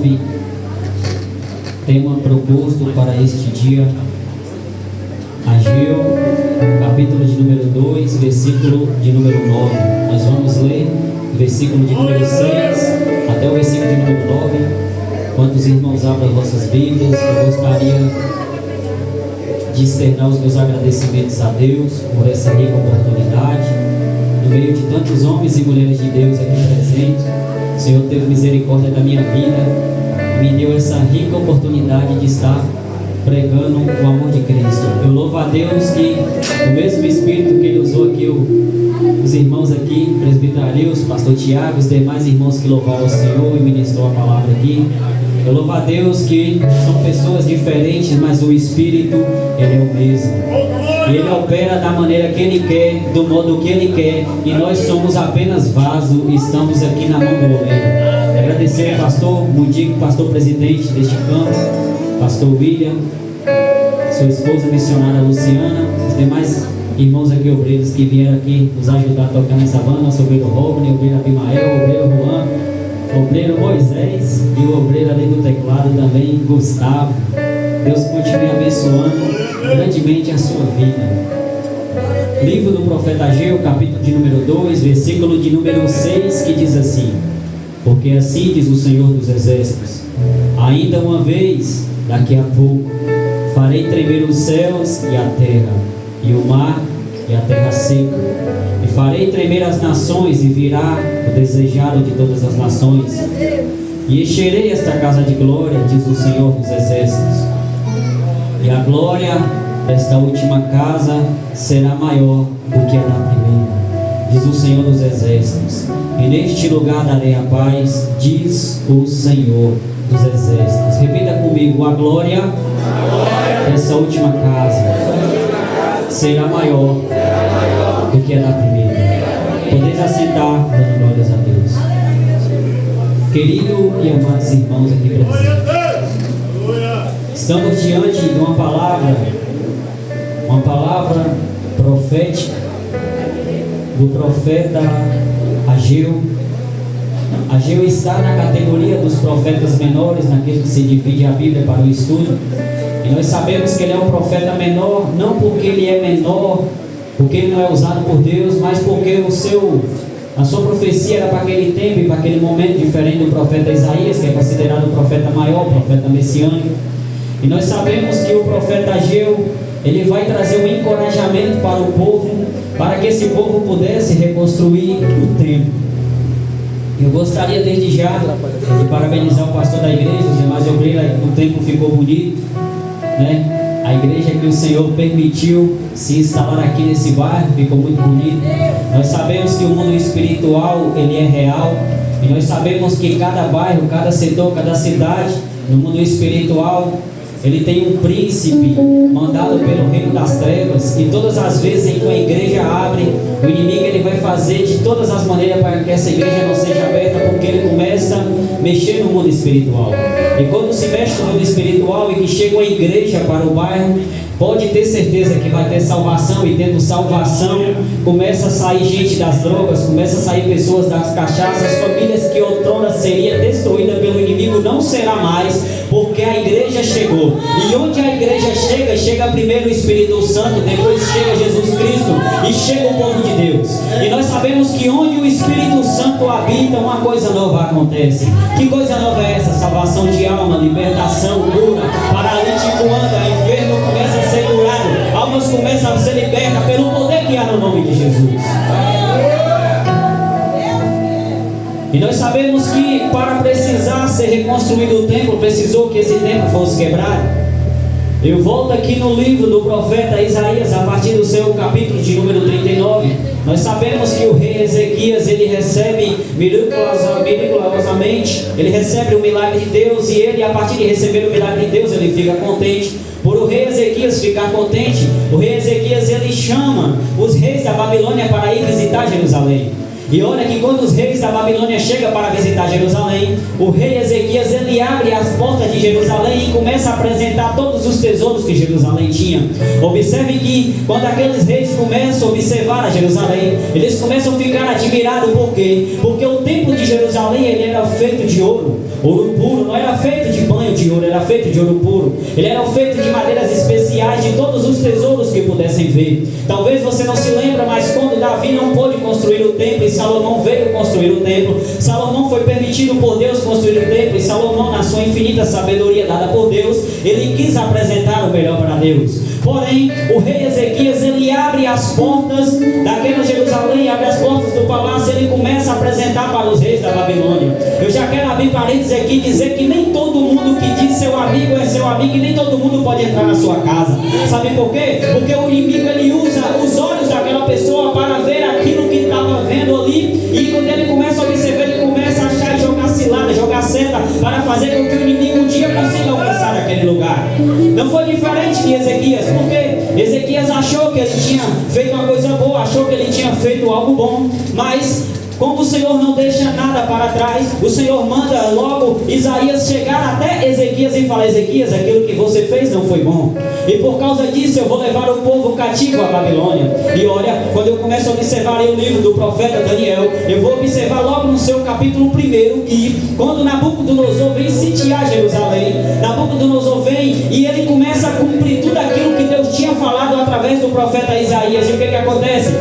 9, tema proposto para este dia, Ageu, capítulo de número 2, versículo de número 9. Nós vamos ler o versículo de número 6 até o versículo de número 9. Enquanto os irmãos abram as vossas Bíblias, eu gostaria de externar os meus agradecimentos a Deus por essa rica oportunidade. No meio de tantos homens e mulheres de Deus aqui presentes, o Senhor teve misericórdia da minha vida, me deu essa rica oportunidade de estar pregando o amor de Cristo. Eu louvo a Deus que o mesmo Espírito que Ele usou aqui, os irmãos aqui, presbítero Arius, pastor Tiago, os demais irmãos que louvaram o Senhor e ministrou a palavra aqui. Eu louvo a Deus que são pessoas diferentes, mas o Espírito, Ele é o mesmo. E Ele opera da maneira que Ele quer, do modo que Ele quer, e nós somos apenas vaso e estamos aqui na mão do oleiro. Agradecer ao pastor Mundico, pastor presidente deste campo, pastor William, sua esposa missionária Luciana, os demais irmãos aqui, obreiros que vieram aqui nos ajudar a tocar nessa banda, nosso obreiro Robney, obreiro Abimael, obreiro Juan, obreiro Moisés e o obreiro ali do teclado também, Gustavo. Deus continue abençoando grandemente a sua vida. Livro do profeta Ageu, capítulo de número 2, versículo de número 6, que diz assim: porque assim diz o Senhor dos Exércitos, ainda uma vez, daqui a pouco, farei tremer os céus e a terra, e o mar e a terra seca, e farei tremer as nações, e virá o desejado de todas as nações, e encherei esta casa de glória, diz o Senhor dos Exércitos, e a glória desta última casa será maior do que a da primeira, diz o Senhor dos Exércitos, e neste lugar darei a paz, diz o Senhor dos Exércitos. Repita comigo: a glória dessa última casa será maior do que a da primeira. Podeis assentar, dando glórias a Deus. Querido e amados irmãos aqui presentes, estamos diante de uma palavra profética do profeta Ageu. Ageu está na categoria dos profetas menores, naquele que se divide a Bíblia para o estudo. E nós sabemos que ele é um profeta menor, não porque ele é menor, porque ele não é usado por Deus, mas porque a sua profecia era para aquele tempo e para aquele momento, diferente do profeta Isaías, que é considerado o profeta maior, o profeta messiânico. E nós sabemos que o profeta Ageu, ele vai trazer um encorajamento para o povo, para que esse povo pudesse reconstruir o templo. Eu gostaria desde já de parabenizar o pastor da igreja, os demais obreiros. O templo ficou bonito, né? A igreja que o Senhor permitiu se instalar aqui nesse bairro ficou muito bonito. Nós sabemos que o mundo espiritual, ele é real, e nós sabemos que cada bairro, cada setor, cada cidade, no mundo espiritual, ele tem um príncipe mandado pelo reino das trevas, e todas as vezes em que a igreja abre, o inimigo ele vai fazer de todas as maneiras para que essa igreja não seja aberta, porque ele começa a mexer no mundo espiritual. E quando se mexe no mundo espiritual e que chega uma igreja para o bairro, pode ter certeza que vai ter salvação, e tendo salvação, começa a sair gente das drogas, começa a sair pessoas das cachaças, famílias que outrora seria destruída pelo inimigo não será mais, porque a igreja chegou. E onde a igreja chega, chega primeiro o Espírito Santo, depois chega Jesus Cristo e chega o povo de Deus. E nós sabemos que onde o Espírito Santo habita, uma coisa nova acontece. Que coisa nova é essa? Salvação de alma, libertação, cura, paralítico anda, enfermo começa a ser curado, almas começam a ser libertas pelo poder que há no nome de Jesus. E nós sabemos que para precisar ser reconstruído o templo, precisou que esse templo fosse quebrado. Eu volto aqui no livro do profeta Isaías, a partir do seu capítulo de número 39. Nós sabemos que o rei Ezequias, ele recebe miraculosamente, ele recebe o milagre de Deus, e ele, a partir de receber o milagre de Deus, ele fica contente. Por o rei Ezequias ficar contente, o rei Ezequias, ele chama os reis da Babilônia para ir visitar Jerusalém. E olha que quando os reis da Babilônia chegam para visitar Jerusalém, o rei Ezequias, ele abre as portas de Jerusalém e começa a apresentar todos os tesouros que Jerusalém tinha. Observe que quando aqueles reis começam a observar a Jerusalém, eles começam a ficar admirados. Por quê? Porque o templo de Jerusalém, ele era feito de ouro. ouro puro, não era feito de banho de ouro, era feito de ouro puro. Ele era feito de madeiras especiais, de todos os tesouros que pudessem ver. Talvez você não se lembra, mas quando Davi não pôde construir o templo e Salomão veio construir o templo, Salomão foi permitido por Deus construir o templo, e Salomão, na sua infinita sabedoria dada por Deus, ele quis apresentar o melhor para Deus. Porém, o rei Ezequias, ele abre as portas daquela Jerusalém, abre as portas do palácio, ele começa a apresentar para os reis da Babilônia. Eu já quero abrir parênteses aqui e dizer que nem todo mundo que diz seu amigo é seu amigo, e nem todo mundo pode entrar na sua casa. Sabe por quê? Porque o inimigo, ele usa os olhos daquela pessoa para ver aquilo que estava vendo ali, e quando ele começa a observar, ele começa a achar e jogar cilada, jogar seta, para fazer com que o inimigo um dia consiga alcançar aquele lugar. Não foi diferente de Ezequias, porque Ezequias achou que ele tinha feito uma coisa boa, achou que ele tinha feito algo bom, mas como o Senhor não deixa nada para trás, o Senhor manda logo Isaías chegar até Ezequias e falar: Ezequias, aquilo que você fez não foi bom, e por causa disso eu vou levar o povo cativo à Babilônia. E olha, quando eu começo a observar o livro do profeta Daniel, eu vou observar logo no seu capítulo 1 que quando Nabucodonosor vem sitiar Jerusalém, Nabucodonosor vem e ele começa a cumprir tudo aquilo que Deus tinha falado através do profeta Isaías. E o que acontece?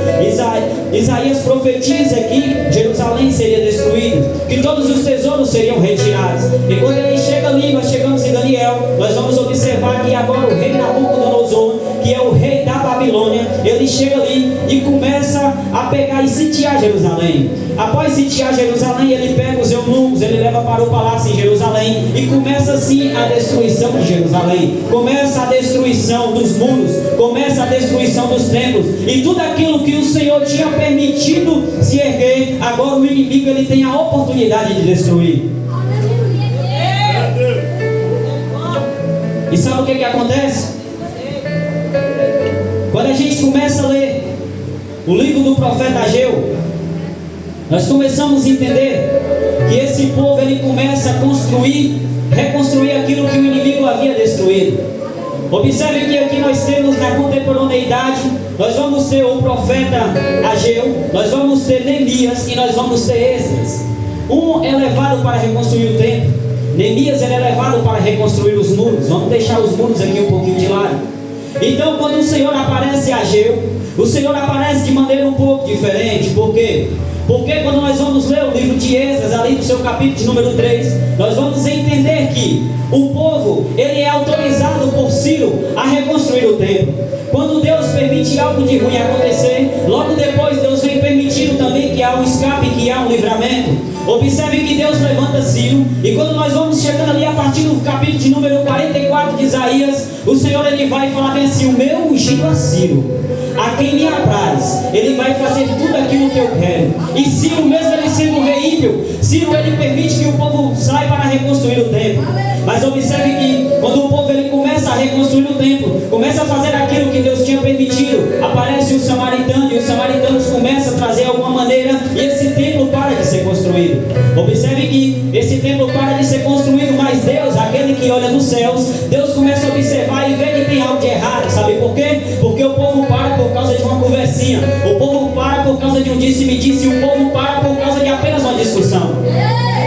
Isaías profetiza que Jerusalém seria destruído, que todos os tesouros seriam retirados. E quando ele chega ali, nós chegamos em Daniel, nós vamos observar que agora o rei Nabucodonosor, que é o rei da Babilônia, ele chega ali e começa a pegar e sitiar Jerusalém. Após sitiar Jerusalém, ele pega os eunucos, ele leva para o palácio em Jerusalém, e começa assim a destruição de Jerusalém, começa a destruição dos muros, começa a destruição dos templos, e tudo aquilo que o Senhor tinha permitido se erguer, agora o inimigo, ele tem a oportunidade de destruir. E sabe o que acontece? Quando a gente começa a ler o livro do profeta Ageu, nós começamos a entender que esse povo, ele começa a construir, reconstruir aquilo que o inimigo havia destruído. Observe que aqui nós temos na contemporaneidade, nós vamos ter o profeta Ageu, nós vamos ter Neemias e nós vamos ter Esdras. Um é levado para reconstruir o templo, Neemias ele é levado para reconstruir os muros. Vamos deixar os muros aqui um pouquinho de lado. Então, quando o Senhor aparece a Ageu, o Senhor aparece de maneira um pouco diferente. Por quê? Porque quando nós vamos ler o livro de Esdras, ali no seu capítulo de número 3, nós vamos entender que o povo, ele é autorizado por Ciro a reconstruir o templo. Quando Deus permite algo de ruim acontecer, logo depois Deus vem permitindo também que há um escape, que há um livramento. Observe que Deus levanta Ciro, e quando nós vamos chegando ali a partir do capítulo de número 44 de Isaías, o Senhor ele vai falar bem assim: o meu ungido a Ciro, a quem me apraz, ele vai fazer tudo aquilo que eu quero. E Ciro, mesmo ele sendo rei ímpio, Ciro ele permite que o povo saia para reconstruir o templo. Mas observe que quando o povo ele começa a reconstruir o templo, começa a fazer aquilo que Deus tinha permitido, aparece o samaritano, e os samaritanos começam a trazer alguma maneira, e esse templo para de ser construído. Observe que esse templo para de ser construído, mas Deus, aquele que olha nos céus, Deus começa a observar e vê que tem algo de errado. Sabe por quê? Porque o povo para por causa de uma conversinha, o povo para por causa de um disse-me-disse, o povo para por causa de apenas uma discussão.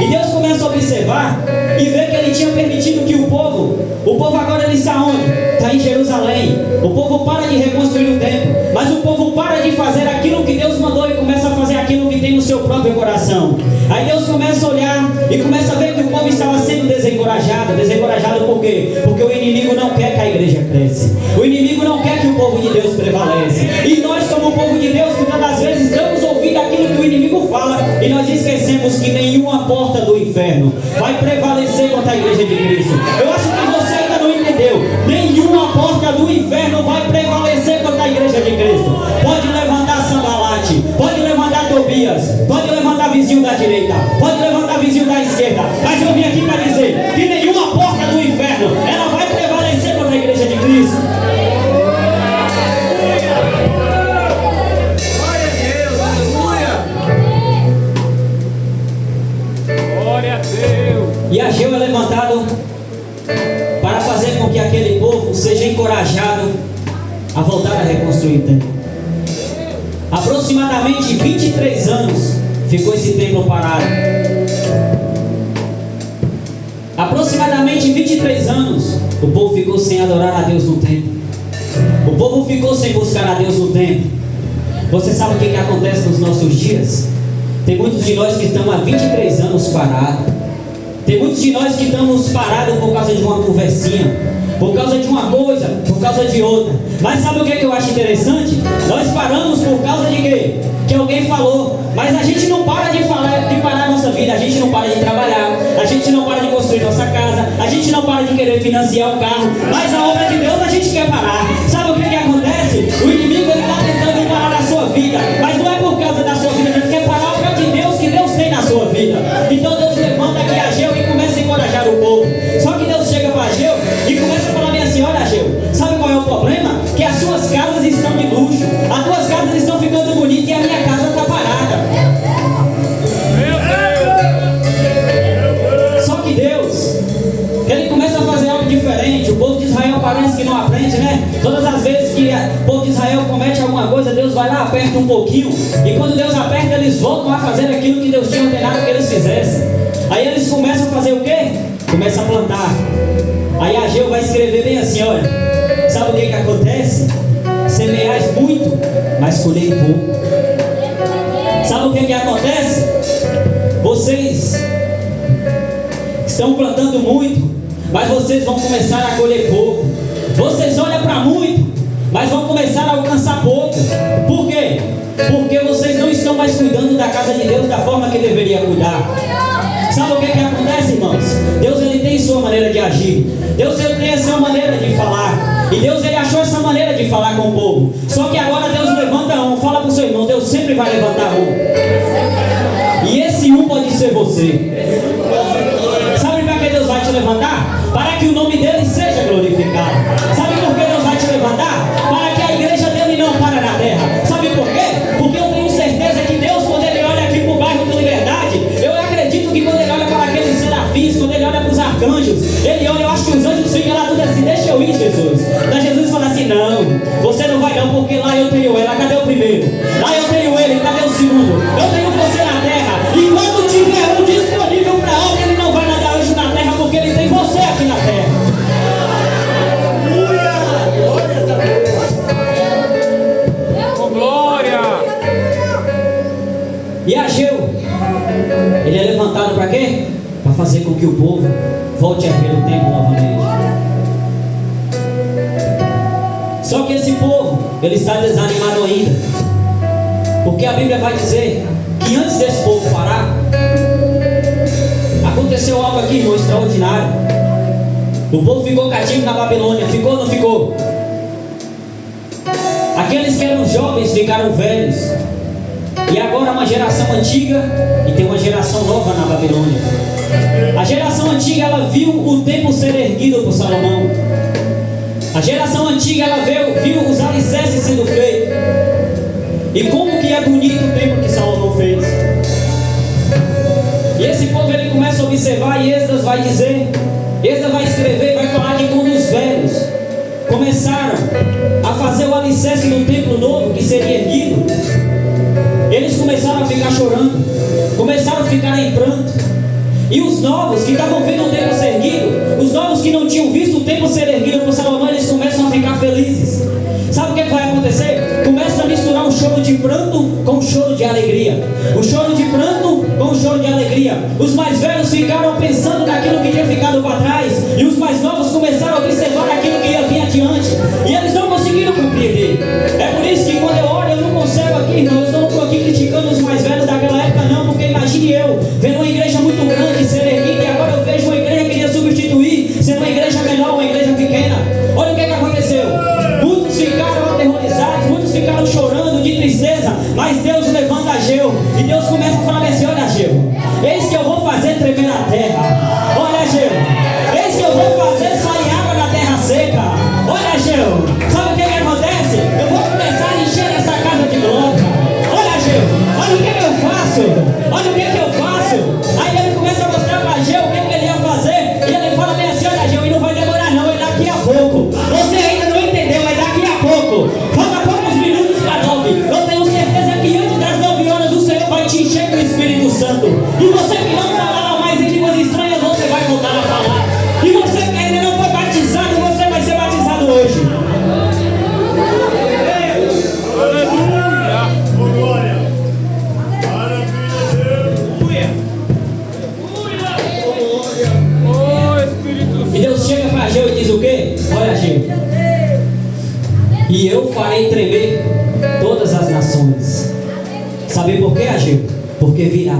E Deus começa a observar e vê que ele tinha permitido que o povo agora ele está onde? Está em Jerusalém. O povo para de reconstruir o templo, mas o povo para de fazer aquilo que Deus mandou e começa a fazer aquilo que tem no seu próprio coração. Aí Deus começa a olhar e começa a ver que o povo estava sendo desencorajado. Desencorajado por quê? Porque o inimigo não quer que a igreja cresça. O inimigo não quer que o povo de Deus prevaleça. E nós, como povo de Deus, muitas das vezes damos ouvido àquilo que o inimigo fala, e nós esquecemos que nenhuma porta do inferno vai prevalecer contra a igreja de Cristo. Eu acho que você ainda não entendeu. Nenhuma porta do inferno vai prevalecer contra a igreja de Cristo. Pode levantar Sambalate, pode levantar Tobias, pode levantar vizinho da direita, pode levantar vizinho da esquerda, mas eu vim aqui para dizer que nenhuma porta do inferno ela vai prevalecer contra a igreja de Cristo. E Ageu é levantado para fazer com que aquele povo seja encorajado a voltar a reconstruir o templo. Aproximadamente 23 anos ficou esse templo parado. Aproximadamente 23 anos, o povo ficou sem adorar a Deus no templo. O povo ficou sem buscar a Deus no templo. Você sabe o que acontece nos nossos dias? Tem muitos de nós que estão há 23 anos parados. Tem muitos de nós que estamos parados por causa de uma conversinha, por causa de uma coisa, por causa de outra. Mas sabe o que eu acho interessante? Nós paramos por causa de quê? Que alguém falou. Mas a gente não para de parar a nossa vida. A gente não para de trabalhar. A gente não para de construir nossa casa. A gente não para de querer financiar um carro. Mas a obra de Deus a gente quer parar. Sabe o que acontece? O inimigo está tentando parar a sua vida. Mas não é por causa da sua vida. Ele quer parar a obra de Deus que Deus tem na sua vida. Então Deus levanta aqui Ageu e começa a encorajar o povo. Só que Deus chega para Ageu e começa a falar bem assim: olha Ageu, sabe qual é o problema? Que as suas casas estão de luxo. As tuas casas estão ficando bonitas e a minha casa está parada. Só que Deus, Ele começa a fazer algo diferente. O povo de Israel parece que não aprende, né? Todas as vezes que o povo de Israel comete alguma coisa, Deus vai lá, aperta um pouquinho. E quando Deus aperta, eles voltam a fazer aquilo que Deus tinha ordenado que eles fizessem. Aí eles começam a fazer o quê? Começam a plantar. Aí Ageu vai escrever bem assim: olha, sabe o que acontece? Semeais muito, mas colhei pouco. Sabe o que acontece? Vocês estão plantando muito, mas vocês vão começar a colher pouco. Vocês olham para muito, mas vão começar a alcançar pouco. Por quê? Porque vocês não estão mais cuidando da casa de Deus da forma que deveria cuidar. Sabe o que acontece, irmãos? Deus, Ele tem sua maneira de agir. Deus, Ele tem a sua maneira de falar. E Deus, Ele achou essa maneira de falar com o povo. Só que agora Deus levanta um. Fala para o seu irmão: Deus sempre vai levantar um. E esse um pode ser você. Sabe para que Deus vai te levantar? Para que o nome dEle seja glorificado. Sabe por que Deus vai te levantar? Para que a igreja dEle não pare na terra. Sabe por quê? Porque eu tenho certeza que Deus, quando Ele olha aqui para o bairro do Liberdade, eu acredito que quando Ele olha para aqueles serafins, quando Ele olha para os arcanjos, Ele olha, eu acho que os anjos ficam lá tudo assim: deixa eu ir, Jesus. Mas Jesus fala assim: não, você não vai não, porque lá eu tenho ela. Cadê o primeiro? Lá eu tenho ele, cadê o segundo? Eu tenho você na terra. E quando tiver um disponível para a obra, Ele não vai mandar anjo na terra, porque Ele tem você aqui na terra. Com glória! E Ageu, ele é levantado para quê? Para fazer com que o povo volte a erguer o templo novamente. Só que esse povo, ele está desanimado ainda. Porque a Bíblia vai dizer que antes desse povo parar, aconteceu algo aqui, irmão, extraordinário. O povo ficou cativo na Babilônia. Ficou ou não ficou? Aqueles que eram jovens ficaram velhos. E agora uma geração antiga e tem uma geração nova na Babilônia. A geração antiga, ela viu o templo ser erguido por Salomão. A geração antiga, ela viu os alicerces sendo feitos. E como que é bonito o templo que Salomão fez. E esse povo, ele começa a observar, e Esdras vai dizer, Esdras vai escrever, vai falar que quando os velhos começaram a fazer o alicerce do templo novo que seria erguido, eles começaram a ficar chorando, começaram a ficar em pranto. E os novos que estavam vendo o templo ser erguido, os novos que não tinham visto o templo ser erguido por Salomão, eles começam a ficar felizes. Sabe o que vai acontecer? Começa a misturar um choro de pranto com um choro de alegria. O choro de pranto com um choro de alegria. Os mais velhos ficaram pensando naquilo que tinha ficado para trás, e os mais novos começaram a observar aquilo que ia vir adiante. E eles não conseguiram compreender. É por isso que quando eu olho, eu não consigo aqui, não. Eu não estou aqui criticando os mais velhos daquela época, não. Porque imagine eu vendo uma igreja muito grande ser erguida, e agora eu vejo uma igreja que ia substituir, sendo uma igreja menor, uma igreja pequena. Olha o que aconteceu. Muitos ficaram aterrorizados, muitos ficaram chorando de tristeza, mas Deus levanta Ageu, e Deus começa a falar assim: olha Ageu, eis que eu vou fazer tremer a terra. chega para Ageu e diz o quê? Olha, Ageu, e eu farei tremer todas as nações. Sabe por quê, Ageu? Porque virá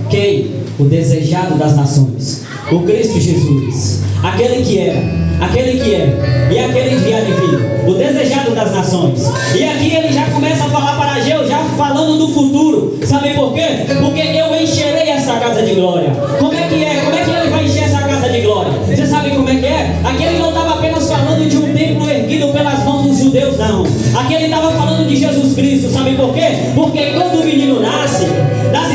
quem? O desejado das nações, o Cristo Jesus, aquele que era, aquele que é e aquele que há de vir, o desejado das nações. E aqui ele já começa a falar para Ageu, já falando do futuro. Sabe por quê? Porque eu encherei essa casa de glória. Como é que é? Como é que ele vai encher essa casa de glória? Você sabe como é que é? Aqui ele não estava apenas falando de um templo erguido pelas mãos dos judeus, não. Aqui ele estava falando de Jesus Cristo. Sabe por quê? Porque quando o menino nasce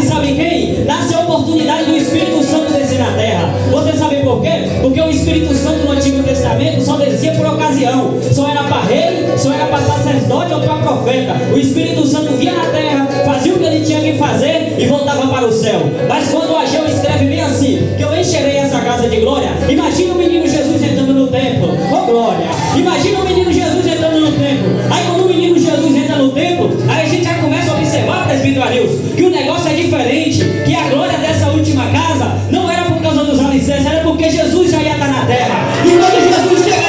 sabe quem? Nasce a oportunidade do Espírito Santo descer na terra. Você sabe por quê? Porque o Espírito Santo no Antigo Testamento só descia por ocasião. Só era para rei, só era para sacerdote ou para profeta. O Espírito Santo vinha na terra, fazia o que ele tinha que fazer e voltava para o céu. Mas quando Ageu escreve bem assim, que eu encherei essa casa de glória, imagina o menino Jesus entrando no templo. Oh glória! Imagina o menino Jesus entrando no templo. Aí quando o menino Jesus entra no templo, aí a gente já começa a observar, presbítero Arilson, que o negócio é diferente, que a glória dessa última casa não era por causa dos alicerces, era porque Jesus já ia estar na terra. E quando Jesus chega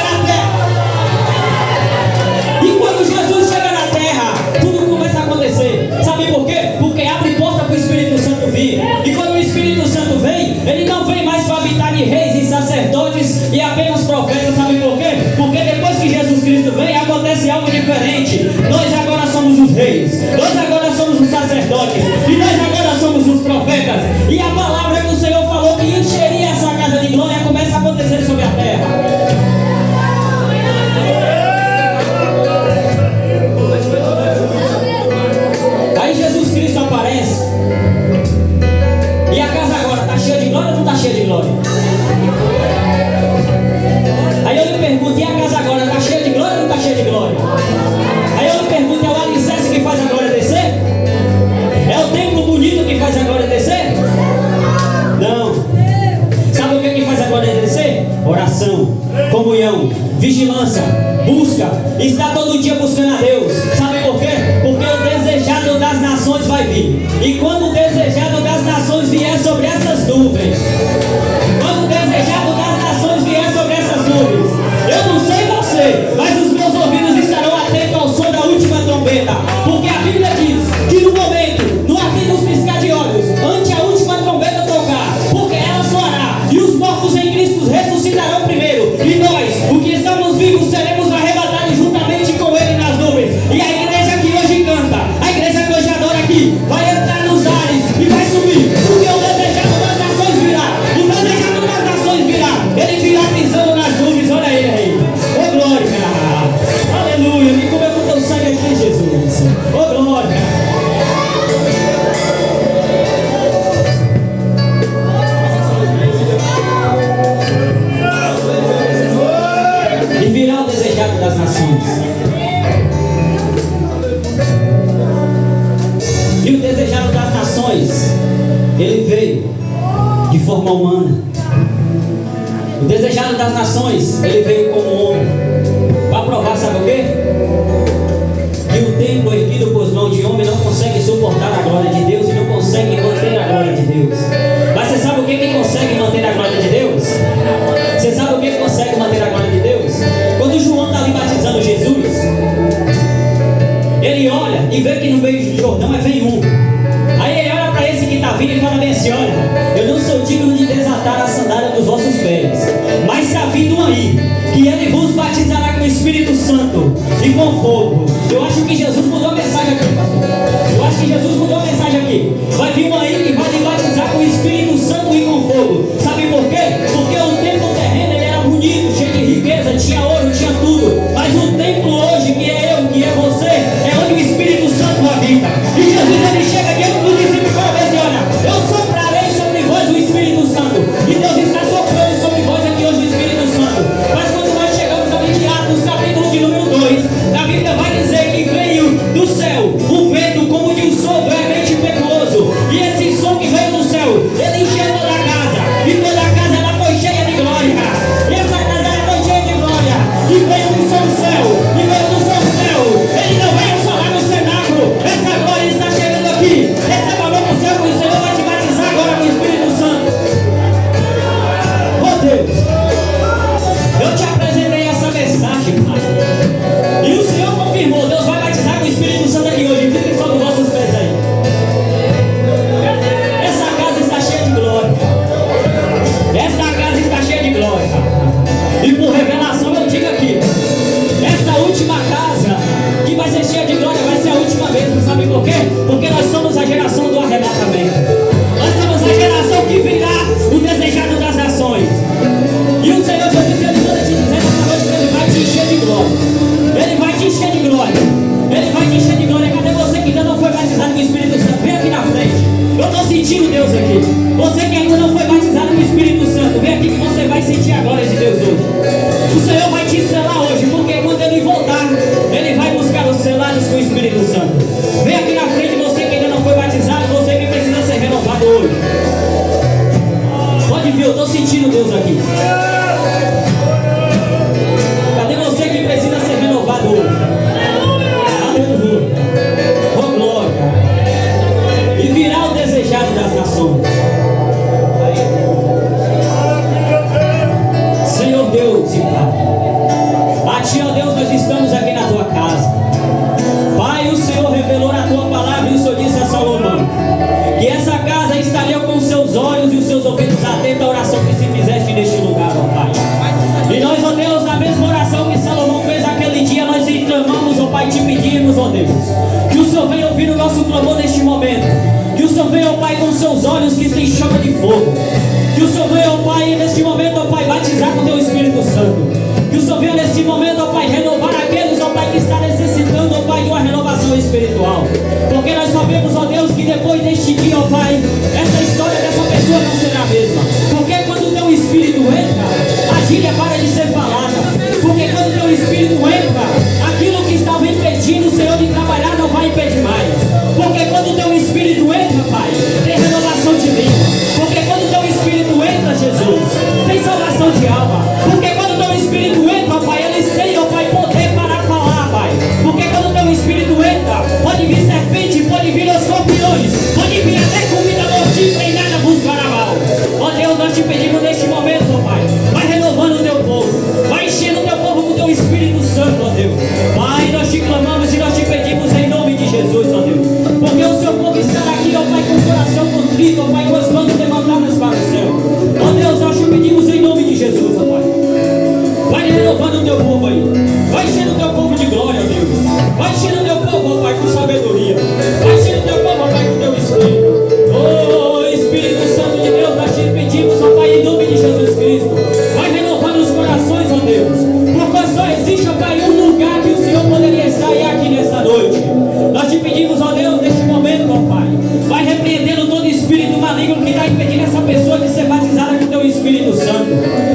na terra, tudo começa a acontecer. Sabe por quê? Porque abre porta para o Espírito Santo vir. E quando o Espírito Santo vem, ele não vem mais para habitar em reis e sacerdotes e apenas profetas. Sabe por quê? Porque depois que Jesus Cristo vem, acontece algo diferente. Nós agora somos os reis, nós agora somos os sacerdotes e nós agora somos os profetas. E a palavra que o Senhor falou que encheria essa casa de glória começa a acontecer sobre a terra. Aí Jesus Cristo aparece e a casa agora está cheia de glória ou não está cheia de glória? Aí eu lhe pergunto, e a casa agora está cheia de glória ou não está cheia de glória? Aí eu lhe pergunto, é o alicerce que faz a glória descer? É o templo bonito que faz a glória descer? Não. Sabe o que faz a glória descer? Oração, comunhão, vigilância, busca, está todo dia buscando a Deus. Sabe por quê? Porque o desejado das nações vai vir. E quando o desejado das nações vier sobre essas nuvens, quando o desejado das nações vier sobre essas nuvens, eu não sei você, mas os meus ouvidos estarão atentos ao som da última trombeta. Porque a Bíblia diz que no momento, no abrir dos piscar de olhos, ante a última trombeta tocar, porque ela soará, e os mortos em Cristo ressuscitarão primeiro, e nós, o que estamos vivos, seremos arrebatados juntamente com Ele nas nuvens. E a igreja que hoje canta, a igreja que hoje adora aqui, vai entrar nos ares e vai subir, porque o desejado das nações virá. O desejado das nações virá. Ele virá pisando nas nuvens. Olha ele aí. Oh glória. Aleluia. Me comeu com teu sangue aqui, Jesus. Oh glória. E virá o desejado das nações. E o desejado das nações, ele veio de forma humana. O desejado das nações, ele veio como homem, para provar, sabe o quê? Que o templo erguido por mãos de homem não consegue suportar a glória de Deus e não consegue manter a glória de Deus. Mas você sabe o que consegue manter a glória de Deus? Você sabe o que consegue manter a glória de Deus? Quando João está ali batizando Jesus, ele olha e vê que no meio do Jordão vem um. Aí ele olha para esse que está vindo e fala bem assim: olha, eu não sou digno de desatar a sandália dos vossos pés, mas está vindo um aí, que ele vos batizará com o Espírito Santo e com fogo. Eu acho que Jesus mudou a mensagem aqui, pastor. Eu acho que Jesus mudou a mensagem aqui. Vai vir um aí que vai lhe batizar com o Espírito Santo e com fogo. Sabe por quê? Porque o templo terreno ele era bonito, cheio de riqueza, tinha ouro, tinha tudo. Mas o templo hoje, que é eu, que é você, é onde o Espírito Santo habita. E Jesus ele chega diante dos discípulos e fala assim: olha, eu soprarei sobre vós o Espírito Santo. E Deus está soprando sobre vós aqui hoje o Espírito Santo. Mas quando nós chegamos ali de Atos, capítulo de número 2, a Bíblia vai dizer que veio do eu estou sentindo Deus aqui. Cadê você que precisa ser renovado hoje? Aleluia. Oh glória. E virá o desejado das nações. Senhor Deus e Pai, a Ti, ó Deus, nós estamos aqui na Tua casa. Pai, o Senhor revelou na Tua palavra e o Senhor disse a Salomão que essa casa estaria com os seus olhos e os seus ouvidos atentos à oração que se fizeste neste lugar, ó Pai. E nós, ó Deus, na mesma oração que Salomão fez aquele dia, nós clamamos, ó Pai, te pedimos, ó Deus, que o Senhor venha ouvir o nosso clamor neste momento. Que o Senhor venha, ó Pai, com seus olhos que têm chama de fogo. Que o Senhor venha, ó Pai, neste momento, ó Pai, batizar com Teu Espírito Santo. Que o Senhor venha neste momento, ó Pai, renovar aqueles, ó Pai, que está necessitando, ó Pai, de uma renovação espiritual. Porque nós sabemos, ó Deus, que depois deste dia, ó Pai, essa história dessa pessoa não será a mesma. Porque quando o Teu Espírito entra, a gíria para de ser falada. Porque quando o Teu Espírito entra, aquilo que estava impedindo o Senhor de trabalhar não vai impedir mais. Porque quando o Teu Espírito entra, Pai, tem renovação de vida. Porque quando o Teu Espírito entra, Jesus, tem salvação de alma. Porque quando o Teu Espírito entra, Pai, eles têm, ó Pai, poder para falar, Pai. Porque quando o Teu Espírito entra, pode vir serpente, pode vir escorpiões, pode vir até comida mortífera e nada vos fará mal. Ó Deus, nós te pedimos neste momento, ó Pai, vai renovando o Teu povo, vai enchendo o Teu povo com o Teu Espírito Santo, ó Deus. Pai, nós te clamamos e nós te pedimos em nome de Jesus, ó Deus. Porque o Seu povo estará aqui, ó Pai, com o coração contrito, ó Pai, com as mãos levantadas para o céu. Ó Deus, nós te pedimos em nome de Jesus, ó Pai. Vai renovando o Teu povo aí. Vai enchendo o Teu povo de glória, ó Deus. Vai enchendo o Teu povo, ó Pai, com sabedoria. Vai enchendo o Teu povo, ó Pai, com Teu Espírito. Oh, Espírito Santo de Deus, nós te pedimos, ó Pai, em nome de Jesus Cristo. Vai renovando os corações, ó Deus. Porque só existe, ó Pai, um lugar que o Senhor poderia estar aqui nesta noite. Nós te pedimos, ó Deus, neste momento, ó Pai, vai repreendendo todo espírito maligno que está impedindo essa pessoa de ser batizada com Teu Espírito Santo.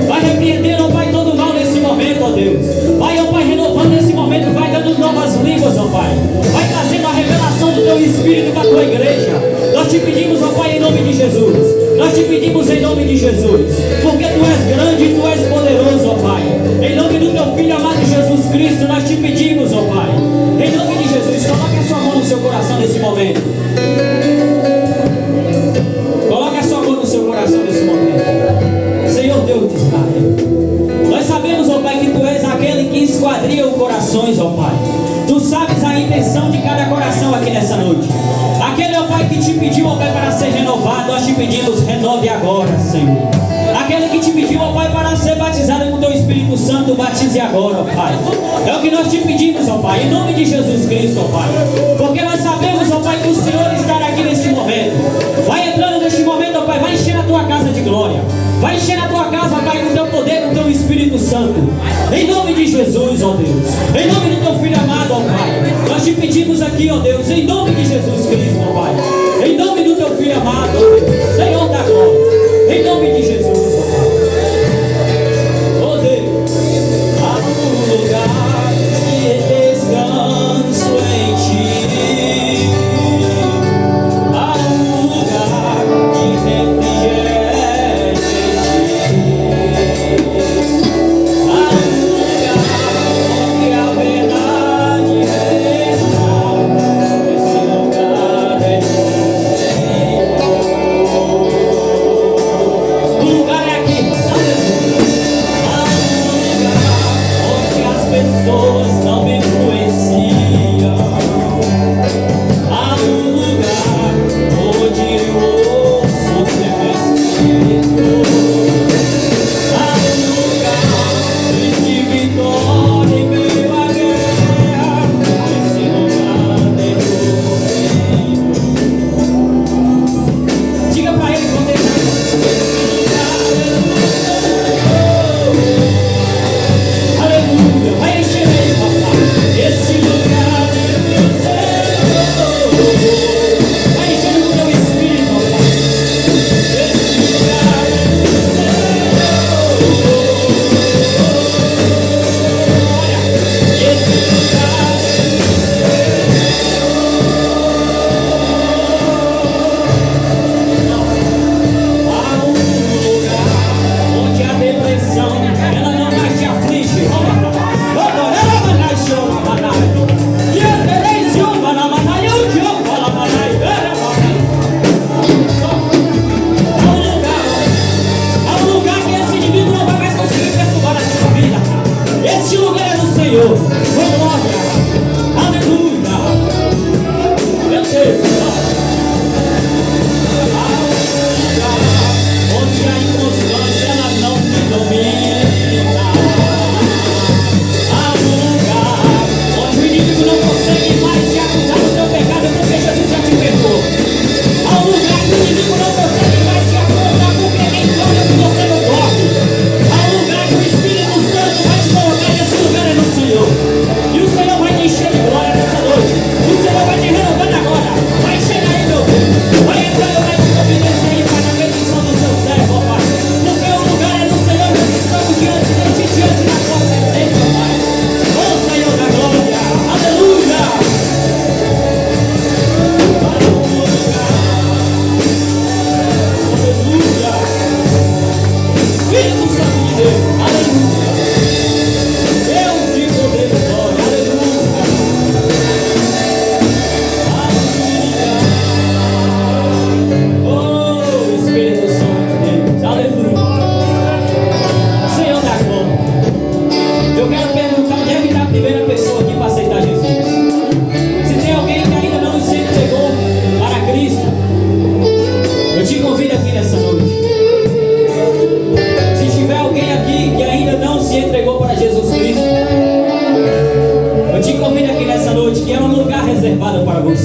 Vai repreendendo, ó Pai, todo mal nesse momento, ó Deus. Vai, ó Pai, renovando nesse momento, vai dando novas línguas, ó Pai. Vai trazendo a revelação do Teu Espírito para a Tua igreja. Nós te pedimos, ó Pai, em nome de Jesus. Nós te pedimos em nome de Jesus. Porque Tu és grande e Tu és poderoso, ó Pai. Em nome do Teu Filho amado Jesus Cristo, nós te pedimos, ó Pai. Em nome de Jesus, coloque a sua mão no seu coração nesse momento. Coloque a sua mão no seu coração nesse momento. Senhor Deus de Israel, nós sabemos, ó Pai, que Tu és aquele que esquadria os corações, ó Pai. Tu sabes a intenção de cada coração aqui nessa noite. Aquele, ó Pai, que te pediu, ó Pai, para ser renovado, nós te pedimos, renove agora, Senhor. Aquele que te pediu, ó Pai, para ser batizado com Teu Espírito Santo, batize agora, ó Pai. É o que nós te pedimos, ó Pai, em nome de Jesus Cristo, ó Pai. Porque nós sabemos, ó Pai, que o Senhor estará aqui neste momento. Vai entrando neste momento, ó Pai, vai encher a Tua casa de glória. Vai encher a Tua casa, ó Pai, com Teu poder, com Teu Espírito Santo. Em nome de Jesus, ó Deus. Em nome do Teu Filho amado, ó Pai. Nós te pedimos aqui, ó Deus, em nome de Jesus Cristo, ó Pai. Em nome do Teu Filho amado, ó Deus. Senhor da glória. Em nome de Jesus, ó Pai. Ó Deus. Há um lugar de descanso em Ti. Há um lugar de refrigério em Ti. Há um lugar onde a verdade reina. Esse lugar é Tu, Senhor. O lugar é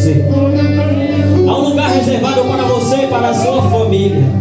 você. Há um lugar reservado para você e para a sua família.